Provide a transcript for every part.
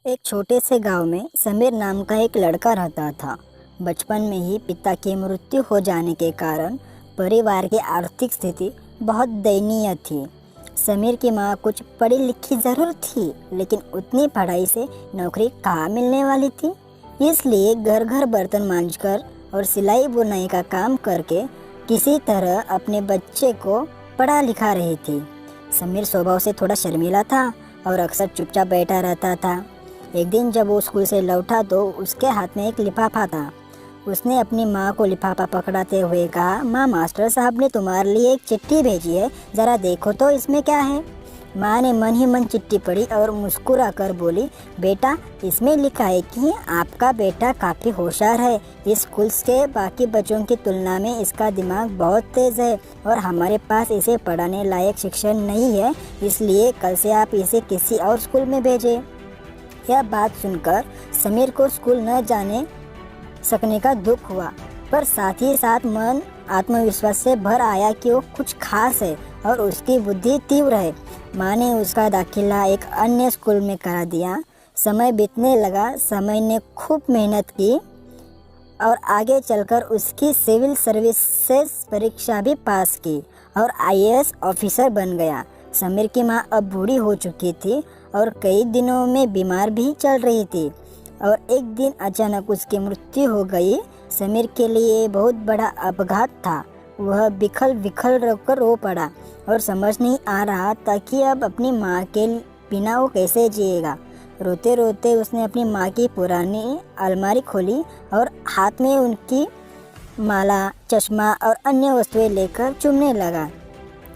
एक छोटे से गांव में समीर नाम का एक लड़का रहता था। बचपन में ही पिता की मृत्यु हो जाने के कारण परिवार की आर्थिक स्थिति बहुत दयनीय थी। समीर की माँ कुछ पढ़ी लिखी ज़रूर थी, लेकिन उतनी पढ़ाई से नौकरी कहाँ मिलने वाली थी। इसलिए घर घर बर्तन मांजकर और सिलाई बुनाई का काम करके किसी तरह अपने बच्चे को पढ़ा लिखा रही थी। समीर स्वभाव से थोड़ा शर्मीला था और अक्सर चुपचाप बैठा रहता था। एक दिन जब वो स्कूल से लौटा तो उसके हाथ में एक लिफाफा था। उसने अपनी माँ को लिफाफा पकड़ाते हुए कहा, माँ, मास्टर साहब ने तुम्हारे लिए एक चिट्ठी भेजी है, ज़रा देखो तो इसमें क्या है। माँ ने मन ही मन चिट्ठी पढ़ी और मुस्कुरा कर बोली, बेटा, इसमें लिखा है कि आपका बेटा काफ़ी होशियार है। इस स्कूल के बाकी बच्चों की तुलना में इसका दिमाग बहुत तेज़ है और हमारे पास इसे पढ़ाने लायक शिक्षण नहीं है, इसलिए कल से आप इसे किसी और स्कूल में भेजें। यह बात सुनकर समीर को स्कूल न जाने सकने का दुख हुआ, पर साथ ही साथ मन आत्मविश्वास से भर आया कि वो कुछ खास है और उसकी बुद्धि तीव्र है। माँ ने उसका दाखिला एक अन्य स्कूल में करा दिया। समय बीतने लगा। समय ने खूब मेहनत की और आगे चलकर उसकी सिविल सर्विसेज परीक्षा भी पास की और आईएएस ऑफिसर बन गया। समीर की माँ अब बूढ़ी हो चुकी थी और कई दिनों में बीमार भी चल रही थी और एक दिन अचानक उसकी मृत्यु हो गई। समीर के लिए बहुत बड़ा अपघात था। वह बिखल विखल होकर रो पड़ा और समझ नहीं आ रहा था कि अब अपनी माँ के बिना वो कैसे जिएगा। रोते रोते उसने अपनी माँ की पुरानी अलमारी खोली और हाथ में उनकी माला, चश्मा और अन्य वस्तुएं लेकर चुनने लगा।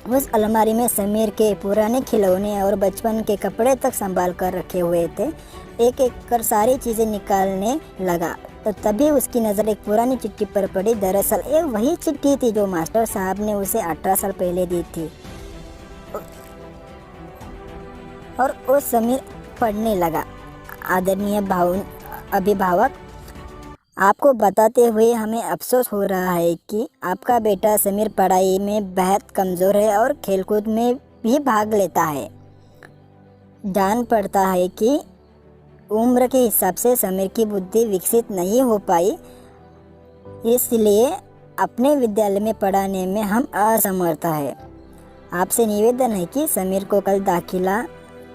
उस अलमारी में समीर के पुराने खिलौने और बचपन के कपड़े तक संभाल कर रखे हुए थे। एक एक कर सारी चीज़ें निकालने लगा तो तभी उसकी नज़र एक पुरानी चिट्ठी पर पड़ी। दरअसल ये वही चिट्ठी थी जो मास्टर साहब ने उसे 18 साल पहले दी थी। और वो समीर पढ़ने लगा। आदरणीय अभिभावक, आपको बताते हुए हमें अफसोस हो रहा है कि आपका बेटा समीर पढ़ाई में बेहद कमज़ोर है और खेलकूद में भी भाग लेता है। जान पड़ता है कि उम्र के हिसाब से समीर की बुद्धि विकसित नहीं हो पाई, इसलिए अपने विद्यालय में पढ़ाने में हम असमर्थ हैं। आपसे निवेदन है कि समीर को कल दाखिला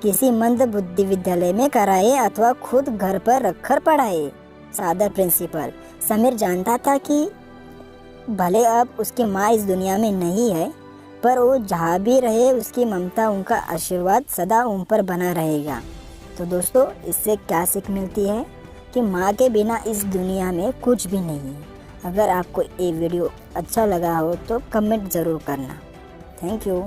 किसी मंद बुद्धि विद्यालय में कराए अथवा खुद घर पर रखकर पढ़ाए। सादर प्रिंसिपल। समीर जानता था कि भले अब उसकी माँ इस दुनिया में नहीं है, पर वो जहाँ भी रहे उसकी ममता, उनका आशीर्वाद सदा उन पर बना रहेगा। तो दोस्तों, इससे क्या सीख मिलती है कि माँ के बिना इस दुनिया में कुछ भी नहीं है। अगर आपको ये वीडियो अच्छा लगा हो तो कमेंट ज़रूर करना। Thank you.